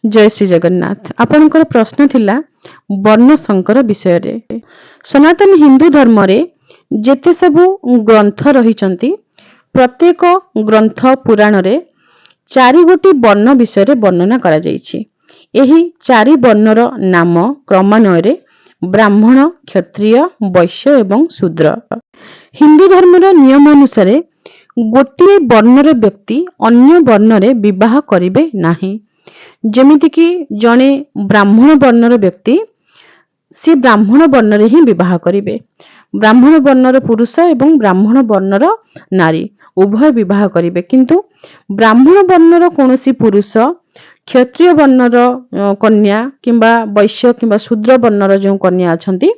जय श्री जगन्नाथ। आपनकर प्रश्न थिला वर्ण संकर विषय रे। सनातन हिंदू धर्म रे जेते सबु ग्रंथ रहिचंती प्रत्येक ग्रंथ पुराण रे चारि गोटी वर्ण विषय रे वर्णना करा जायछि। एही चारि वर्णर नाम क्रमान्वय रे ब्राह्मण, क्षत्रिय, वैश्य एवं शूद्र। हिंदू धर्मर नियम अनुसार गोटे वर्णर व्यक्ति अन्य वर्णरे विवाह करिवे नाही। जेमिति कि जने ब्राह्मण वर्णर व्यक्ति से ब्राह्मण वर्णरे ही विवाह करिवे। ब्राह्मण वर्णर पुरुष एवं ब्राह्मण वर्णर नारी उभय विवाह करिवे, किंतु ब्राह्मण वर्णर कौनसी पुरुष क्षत्रिय वर्णर कन्या किंबा वैश्य किंबा शूद्र वर्णर जो कन्या अछंती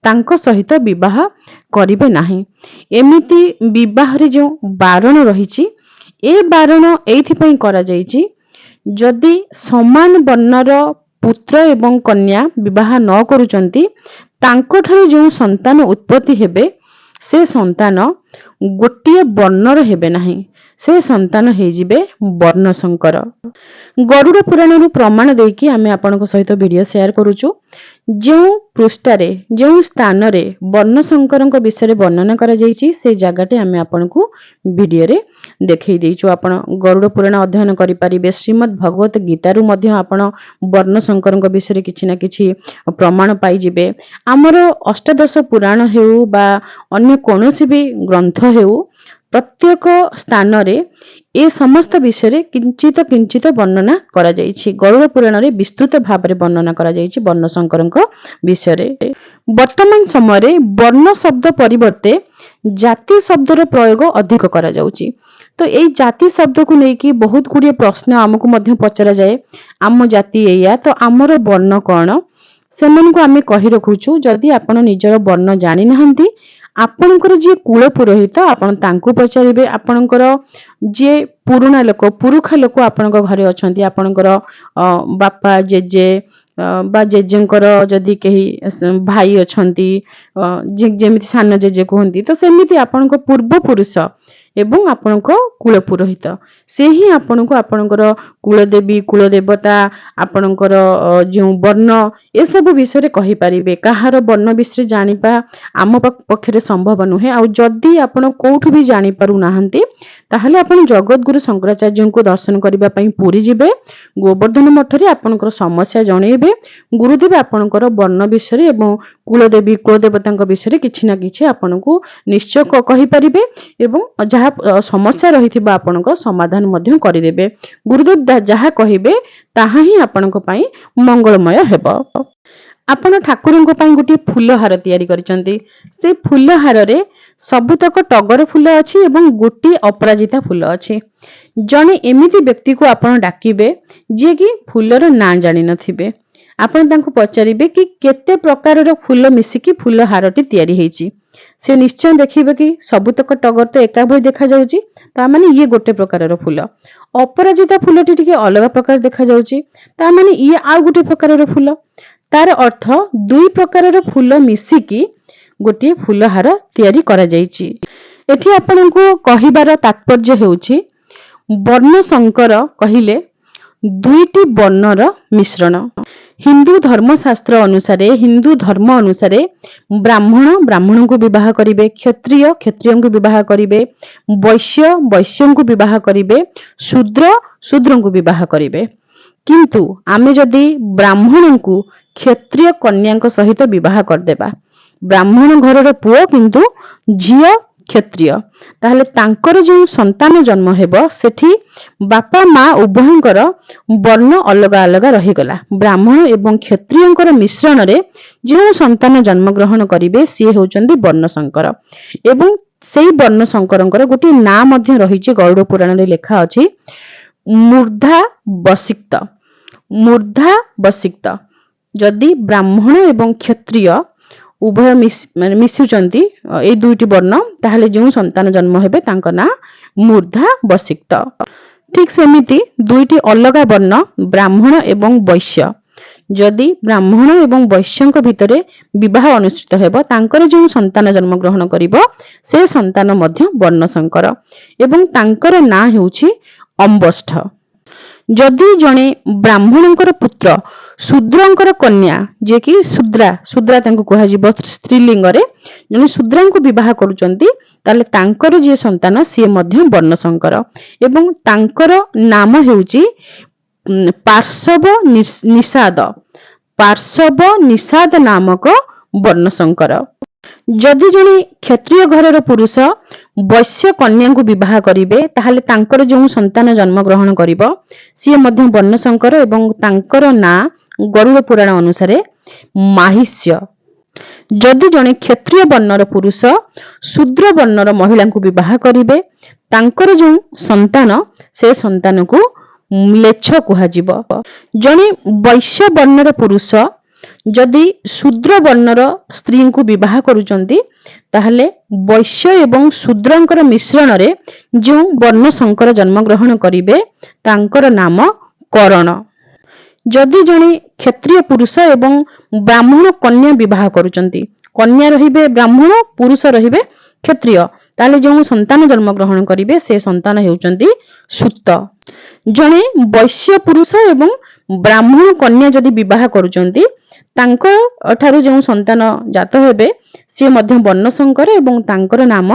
तांको सहित विवाह करिवे नाही। एमिति विवाह रे जो बारण रहिछि ए बारण एथि पई करा जायछि, जदि समान वर्णर पुत्र एवं कन्या विवाह न करूचंती तांको ठाରୁ जो संतान उत्पत्ति हेबे से संतान गोटिए वर्णर हेबे नाही, से संतान हे जिबे वर्ण संकर। गरुड़ पुराण प्रमाण देकी आमे आपनको सहित वीडियो शेयर करूछु। जो पृष्ठारे जो स्थान रे वर्ण संकरक विषय वर्णना करा जायछि से जगहटे आमे आपनको वीडियो रे देखै देइछु। आपण गरुड़ पुराण अध्ययन करि परिबे। श्रीमद् भगवत गीता रु मध्ये आपण वर्ण संकरक विषय किछि ना किछि प्रमाण पाई जिबे। हमर अष्टादश पुराण हेउ बा अन्य कोनोसी भी ग्रंथ हेउ प्रत्येक स्थान रे ए समस्त विषय किंचित किंचित वर्णना करा जायछि। गरुड़ पुराण रे विस्तृत भाव रे वर्णना करा जायछि वर्ण संकरक विषय रे। वर्तमान समय रे वर्ण शब्द परिवर्ते जाति शब्दर प्रयोग अधिक करा जाउछि। तो एई जाति शब्द को लेकी बहुत गुड़िए प्रश्न हमको मध्य पचरा जाए। आम जाति एया तो आमर वर्ण कौन सेमानकु आमे कहि रखुछु। जदि आपण निजर वर्ण जानि नहंती आपणकर जे कुल पुरोहित आपण तांकु पचारिबे। आपणकर जे पुरुणा लोक पुरुखा लोक आपणक घरे अछंती, आपणकर बापा जेजे बा जेजेंकर जदि केही भाई अछंती जेमिति सान जेजे कहंती, तो सेमिति आपणक पूर्व पुरुष एवं आपणक कुल पुरोहित से ही आपणको आपणकर कुल देवी कुल देवता आपणकर जो वर्ण ए सब विषय कहि परिबे। कहार वर्ण विषय जानिबा आम पक्षरे संभव नुहे। आ जदि आपण कोठु भी जानि पारु नाहंती ताहले आपण जगतगुरु शंकराचार्य को दर्शन करिबा पई पुरी जिबे। गोवर्धन मठ रे आपणकर समस्या जणेबे। गुरुदेव आपणकर वर्ण विषय एवं कुल देवी कुल देवतांक विषय किछि ना किछि आपणको निश्चय कहि परिबे एवं जहा समस्या रहिथिबा आपणक समाधान मध्य करिदेबे। गुरुदेव जहा कहिबे ताहा ही आपणक पई मंगलमय हेबो। आपण ठाकुरंक पई गुटी फूल हार तयारी करिसंती। से फूल हार रे सबुतक टगर फूल अछि एवं गुटी अपराजिता फूल अछि। जने एमिति व्यक्ति को आपण डाकिबे जे कि फूलर ना जानि नथिबे। आपण तांको पचारिबे कि केते प्रकारर फूल मिसिकी फूल हारटी तयारी हेछि। से निश्चय देखिबे कि सबुतक टगर तो एका भई देखा जाउची, ता माने ये गोटे प्रकारर फूल। अपराजिता फूलटी टिके अलग प्रकार देखा जाउची, ता माने ये आ गोटे प्रकारर फूल। तार अर्थ दुई प्रकारर फूल मिसिकी गोटे फूल हार तयारी करा जाइछि। एठी आपनको कहिबार तात्पर्य हेउछि वर्ण संकर कहिले दुईटी वर्णर मिश्रण। हिंदू धर्मशास्त्र अनुसारे हिंदू धर्म अनुसारे ब्राह्मण ब्राह्मण को विवाह करिवे, क्षत्रिय क्षत्रिय को विवाह करिवे, वैश्य वैश्य को विवाह करिवे, शूद्र शूद्र को विवाह करिवे। किंतु आमे जदि ब्राह्मण को क्षत्रिय कन्या सहित विवाह करदेबा, ब्राह्मण घरर पुओ किंतु झियो क्षत्रिय, ताहले तांकर जो संतान जन्म हेबो सेठी बापा माँ उभयंकर वर्ण अलग अलग रहीगला। ब्राह्मण एवं क्षत्रियंकर मिश्रण रे जो संतान जन्म ग्रहण करिवे सी होचंदी वर्ण संकर। एवं सेही वर्ण संकरंकर गोटे ना मध्य रहिछि। गरुड़ पुराण रे लेखा अछि मूर्धा वसिक्त। मूर्धा वसिक्त जदि ब्राह्मण एवं क्षत्रिय उभय मिशुचंती ए दुईटी वर्ण, ताहले जो संतान जन्म हेबे तांका ना मूर्धा वसिक्त। ठीक सेमिति दुईटी अलग वर्ण ब्राह्मण एवं वैश्य, जदि ब्राह्मण एवं वैश्यंक भितरे विवाह अनुष्ठित हेबो तांकर जो संतान जन्म ग्रहण करिवो से संतान मध्य वर्ण संकर एवं तांकर ना हेउछि अम्बष्ठ। जदि जणे ब्राह्मणंकर पुत्र शूद्रंकर कन्या जे कि शूद्रा शूद्रा तांको कहा जिवो स्त्रीलिंग रे जणे शूद्रां को विवाह करूचंती ताले तांकर जे संतान से मध्य वर्णशंकर एवं तांकर नाम हेउची पार्श्व निषाद पार्श्व निषाद नामक वर्णशंकर। जदि जणे क्षत्रिय घरर पुरुष वैश्य कन्या को विवाह करिवे ताहाले तांकर जो संतान जन्म ग्रहण करिवो सी मध्य वर्णशंकर एवं तांकर ना गरुड़ पुराण अनुसारे माहिष्य। जदि जणे क्षत्रिय वर्णर पुरुष शूद्र वर्णर महिला को विवाह करिवे तांकर जो संतान से संतान को म्लेच्छ कुहाजिवो। जणे वैश्य वर्णर पुरुष जदि शूद्र वर्णर स्त्री को विवाह करूचंती ताहले वैश्य एवं शूद्रंकर मिश्रण रे जो वर्ण संकर जन्म ग्रहण करिवे तांकर नाम करण। जदि जणे क्षत्रिय पुरुष एवं ब्राह्मण कन्या विवाह करूचंती कन्या रहिबे ब्राह्मण पुरुष रहिबे क्षत्रिय ताले जो संतान जन्म ग्रहण करिवे से संतान हेउचंती सूत। जणे वैश्य पुरुष एवं ब्राह्मण कन्या जदि विवाह करूचंती तांको ठारू जो संतान जात हेबे से मध्य वर्णशंकर एवं तांकर नाम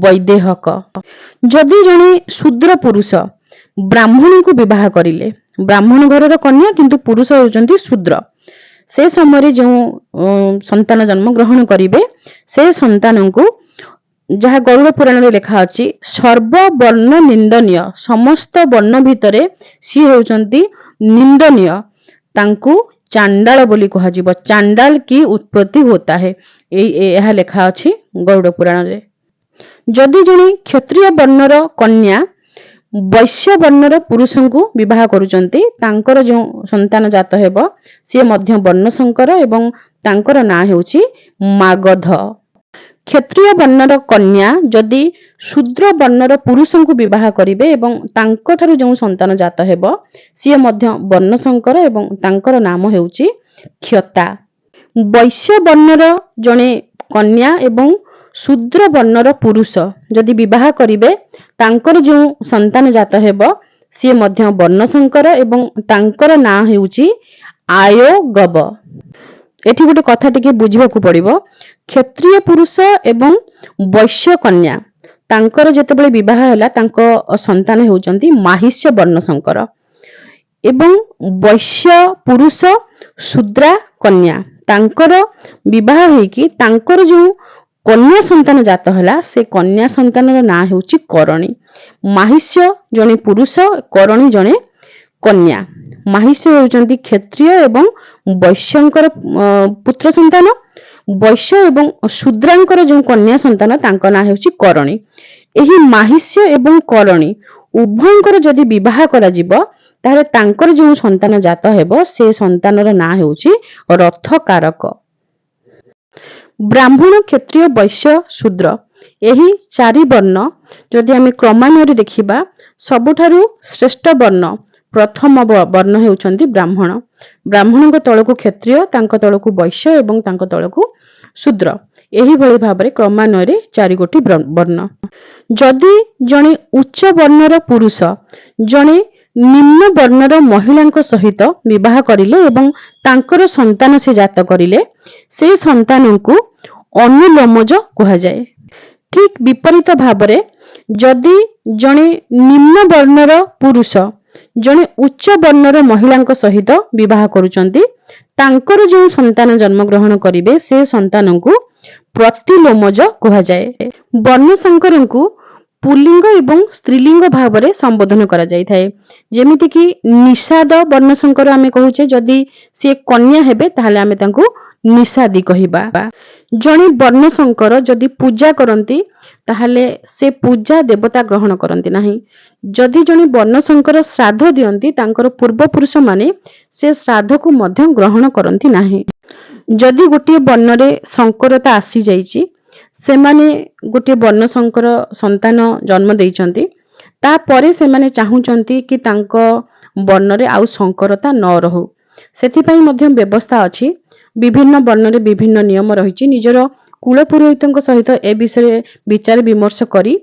वैदेहक। जदि जणे शूद्र पुरुष ब्राह्मणी को विवाह करिले ब्राह्मण घरर कन्या किंतु पुरुष होउचंती शूद्र से समय जो संतान जन्म ग्रहण करिवे से संतान को जहाँ गरुड़ पुराण रे लिखा अछि सर्व वर्ण निंदनीय समस्त वर्ण भितरे सी होउचंती निंदनीय तांकु चांडाल बोली कहा जिवो। चांडाल की उत्पत्ति होता है यह लिखा अछि गरुड़ पुराण रे। जदि जणे क्षत्रिय वर्णर कन्या वैश्य वर्णर पुरुष को विवाह करूचंती तांकर जो संतान जात हेबो से मध्य वर्णशंकर एवं तांकर ना हेउची मागध। क्षत्रिय वर्णर कन्या जदि शूद्र वर्णर पुरुष को विवाह करिवे एवं तांको ठारू जो संतान जात हेबो से मध्य वर्णशंकर एवं तांकर नाम हेउची क्षता। वैश्य वर्णर जणे कन्या एवं शूद्र वर्णर पुरुष जदि विवाह करिवे तांकर जो संतान जात हेबो से मध्य वर्णशंकर एवं तांकर ना हेउची आयोगव। एठी गोटे कथा टिके बुझिबाकू पड़िबो क्षत्रिय पुरुष एवं वैश्य कन्या तांकर जेतेबेले विवाह हैला तांको संतान हेउचंती माहिष्य वर्णशंकर एवं वैश्य पुरुष शूद्रा कन्या तांकर विवाह हेकी तांकर जो कन्या संतान जात हैला से कन्या संतानर ना हेउची करणी। माहिष्य जणे पुरुष करणी जणे कन्या। माहिष्य हेउचंती क्षत्रिय एवं वैश्यंकर पुत्र संतान वैश्य एवं शूद्रांकर जो कन्या संतान तांका ना हेउची करणी। एही माहिष्य एवं करणी उभयंकर जदि विवाह करा जिवो तारे तांकर जो संतान जात हेबो से संतानर ना हेउची रथकारक। ब्राह्मण क्षत्रिय वैश्य शूद्र एही चारि वर्ण जदि आमे क्रमान्वये देखिबा सबुठारु श्रेष्ठ वर्ण प्रथम वर्ण हेउचंती ब्राह्मण। ब्राह्मणଙ୍କ तळକୁ क्षत्रिय तांको तळକୁ वैश्य एवं तांको तळକୁ शूद्र एही भଳି भाबरे क्रमान्वये चारि गोटी वर्ण। जदि जणे उच्च वर्णर पुरुष जणे निम्न वर्णर महिलाଙ୍କ सहित विवाह करिले एवं तांकर संतान से जात करिले से संतानଙ୍କୁ अनुलोमज कहा जाए। ठीक विपरीत भाबरे जदि जणे निम्न वर्णर पुरुष जणे उच्च वर्णर महिलाଙ୍କ सहित विवाह करूचंती तांकर जो संतान जन्म ग्रहण करिवे से संतानଙ୍କୁ प्रतिलोमज कहा जाए। वर्णशंकरଙ୍କୁ पुल्लिंग एवं स्त्रीलिंग भावरे संबोधन करा जाय थाए। जेमिति कि निषाद वर्णशंकर आमे कहूचे जदि से कन्या हेबे ताहाले आमे तांको निषादी कहिबा। जणे वर्णशंकर जदि पूजा करंती ताहाले से पूजा देवता ग्रहण करंती नाही। जदि जणे वर्णशंकर श्राद्ध दियंती तांकर पूर्व पुरुष माने से श्राद्ध को मध्य ग्रहण करंती नाही। जदि गोटे वर्णरे संकरता आसी जाईची से माने गोटे वर्णशंकर संतान जन्म देइचंती ता परे से माने चाहुचंती कि तांको वर्णरे आउ संकरता न रहू सेथि पई मध्य व्यवस्था अछि। विभिन्न वर्णरे विभिन्न नियम रहिछि। निजर कुल पुरोहितଙ୍କ सहित ए विषय विचार विमर्श करी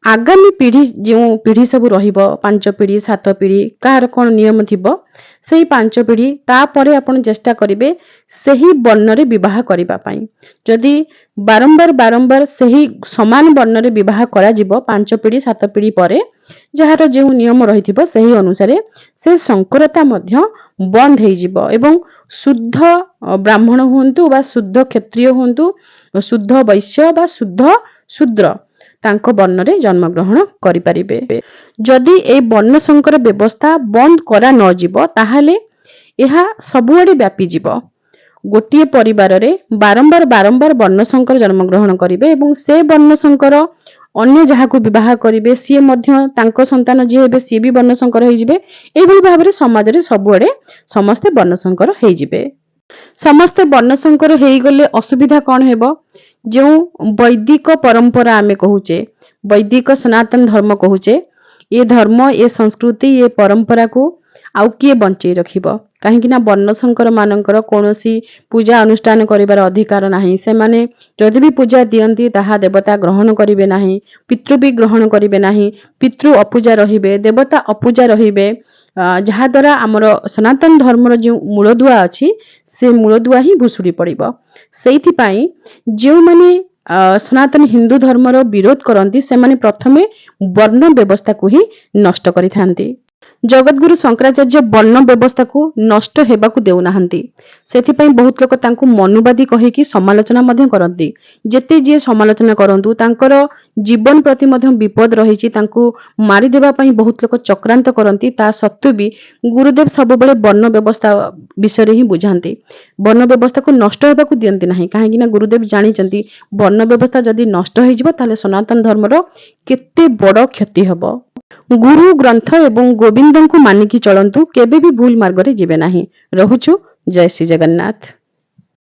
आगामी पीढ़ी जो पीढ़ी सब रहिबो 5 पीढ़ी 7 पीढ़ी काହାର कोन नियम थिबो सेही 5 पीढ़ी तापरे आपण चेष्टा करिवे सेही वर्णरे विवाह करिबा पई। जदि बारंबार बारंबार सेही समान वर्णरे विवाह करा जिवो 5 पीढ़ी 7 पीढ़ी परे जହାର जे नियम रहिथिबो सेही अनुसारे से संकरता मध्य बंद हेइ जिवो एवं शुद्ध ब्राह्मण हुंतु बा शुद्ध क्षत्रिय हुंतु शुद्ध वैश्य बा शुद्ध शूद्र तांको वर्णरे जन्म ग्रहण करि परिबे। जदि ए वर्ण संकर व्यवस्था बंद करा न जिवो ताहाले एहा सबुआडे व्यापी जिवो। गोटिए परिवार रे बारंबार बारंबार वर्ण संकर जन्म ग्रहण करिवे एवं से वर्ण संकर अन्य जहाकू विवाह करिवे सी मध्य तांको संतान जे हेबे सी भी वर्ण संकर हेइ जिवे। एभली भाबरे समाज रे सबुआडे समस्त वर्ण संकर हेइ जिवे। समस्त वर्ण संकर हेइ गले असुविधा कौन हेबो जो वैदिक परंपरा आमे कहूचे वैदिक सनातन धर्म कहूचे ये धर्म ये संस्कृति ये परंपरा को आउ किए बंचई रखिबो काहेकि ना वर्ण संकर मानकर कोनोसी पूजा अनुष्ठान करिवार अधिकार नाही। से माने जदि भी पूजा दियंती ताहा देवता ग्रहण करिवे नाही पितृ भी ग्रहण करिवे नाही पितृ अपूजा रहिबे देवता अपूजा रहिबे जहा द्वारा हमर सनातन धर्मर जो मूलदुआ अछि से मूलदुआ ही भुसुड़ी पड़िबो। सेइथि पई जे माने सनातन हिंदू धर्मर विरोध करती से माने प्रथमे वर्ण व्यवस्था को ही नष्ट करिथांती। जगतगुरु शंकराचार्य वर्ण व्यवस्था को नष्ट हेबाकू देउनाहांती सेथि पई बहुत लोक तांकू मनुवादी कहिकी समालोचना मध्य करंती। जेते जे समालोचना करंतु तांकर जीवन प्रति मध्य विपद रहिछि तांकू मारी देबा पई बहुत लोक चक्रांत करंती ता सत्त्वे भी गुरुदेव सब बेले वर्ण व्यवस्था विषय रे ही बुझांती। वर्ण व्यवस्था को नष्ट हेबाकू दियंती नाही काहेकि ना गुरुदेव जानिचंती वर्ण व्यवस्था जदि नष्ट होई जिवो ताले सनातन धर्मर केते बड़ क्षति हबो। गुरु ग्रंथ एवं गोविंद को मानिकी चलंतु केबे भी भूल मार्ग रे जिबे नाही। रहुछु जय श्री जगन्नाथ।